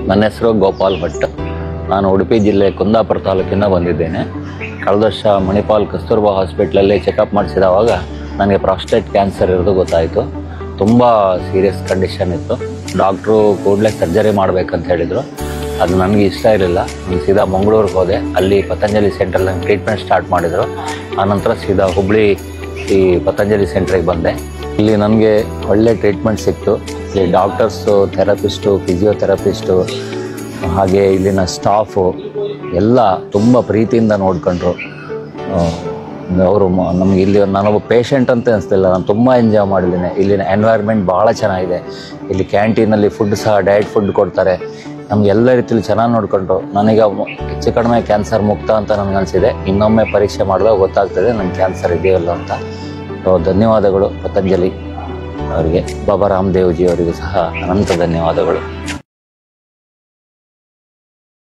ನನ್ನ ಹೆಸರು ಗೋಪಾಲ್ ಭಟ್. ನಾನು ಉಡುಪಿ ಜಿಲ್ಲೆ ಕುಂದಾಪುರ ತಾಲೂಕಿಂದ ಬಂದಿದ್ದೇನೆ. ಕಳೆದ ವರ್ಷ ಮಣಿಪಾಲ್ ಕಸ್ತೂರ್ಬಾ ಹಾಸ್ಪಿಟ್ಲಲ್ಲಿ ಚೆಕಪ್ ಮಾಡಿಸಿದವಾಗ ನನಗೆ ಪ್ರಾಸ್ಟೇಟ್ ಕ್ಯಾನ್ಸರ್ ಇರೋದು ಗೊತ್ತಾಯಿತು. ತುಂಬ ಸೀರಿಯಸ್ ಕಂಡೀಷನ್ ಇತ್ತು. ಡಾಕ್ಟ್ರು ಕೂಡಲೇ ಸರ್ಜರಿ ಮಾಡಬೇಕಂತ ಹೇಳಿದರು. ಅದು ನನಗೆ ಇಷ್ಟ ಇರಲಿಲ್ಲ. ನಾನು ಸೀದಾ ಮಂಗಳೂರಿಗೆ ಹೋದೆ. ಅಲ್ಲಿ ಪತಂಜಲಿ ಸೆಂಟ್ರಲ್ಲಿ ಟ್ರೀಟ್ಮೆಂಟ್ ಸ್ಟಾರ್ಟ್ ಮಾಡಿದರು. ಆನಂತರ ಸೀದಾ ಹುಬ್ಳಿ ಈ ಪತಂಜಲಿ ಸೆಂಟ್ರಿಗೆ ಬಂದೆ. ಇಲ್ಲಿ ನನಗೆ ಒಳ್ಳೆ ಟ್ರೀಟ್ಮೆಂಟ್ ಸಿಕ್ತು. ಇಲ್ಲಿ ಡಾಕ್ಟರ್ಸು, ಥೆರಪಿಸ್ಟು, ಫಿಸಿಯೋಥೆರಪಿಸ್ಟು, ಹಾಗೆ ಇಲ್ಲಿನ ಸ್ಟಾಫು ಎಲ್ಲ ತುಂಬ ಪ್ರೀತಿಯಿಂದ ನೋಡ್ಕೊಂಡ್ರು. ಅವರು ನಮಗೆ ಇಲ್ಲಿ ನಾನೊಬ್ಬ ಪೇಷಂಟ್ ಅಂತ ಅನಿಸ್ತಿಲ್ಲ. ನಾನು ತುಂಬ ಎಂಜಾಯ್ ಮಾಡಿದ್ದೀನಿ. ಇಲ್ಲಿನ ಎನ್ವೈರ್ಮೆಂಟ್ ಭಾಳ ಚೆನ್ನಾಗಿದೆ. ಇಲ್ಲಿ ಕ್ಯಾಂಟೀನಲ್ಲಿ ಫುಡ್ ಸಹ ಡಯಟ್ ಫುಡ್ ಕೊಡ್ತಾರೆ. ನಮ್ಗೆ ಎಲ್ಲ ರೀತಿಯಲ್ಲಿ ಚೆನ್ನಾಗಿ ನೋಡಿಕೊಂಡ್ರು. ನನಗೆ ಹೆಚ್ಚು ಕಡಿಮೆ ಕ್ಯಾನ್ಸರ್ ಮುಕ್ತ ಅಂತ ನನಗನ್ಸಿದೆ. ಇನ್ನೊಮ್ಮೆ ಪರೀಕ್ಷೆ ಮಾಡಿದಾಗ ಗೊತ್ತಾಗ್ತದೆ ನನಗೆ ಕ್ಯಾನ್ಸರ್ ಇದೆಯಲ್ಲ ಅಂತ. ಧನ್ಯವಾದಗಳು ಪತಂಜಲಿ ಅವರಿಗೆ, ಬಾಬಾ ರಾಮದೇವ್ಜಿ ಅವರಿಗೂ ಸಹ ಅನಂತ ಧನ್ಯವಾದಗಳು.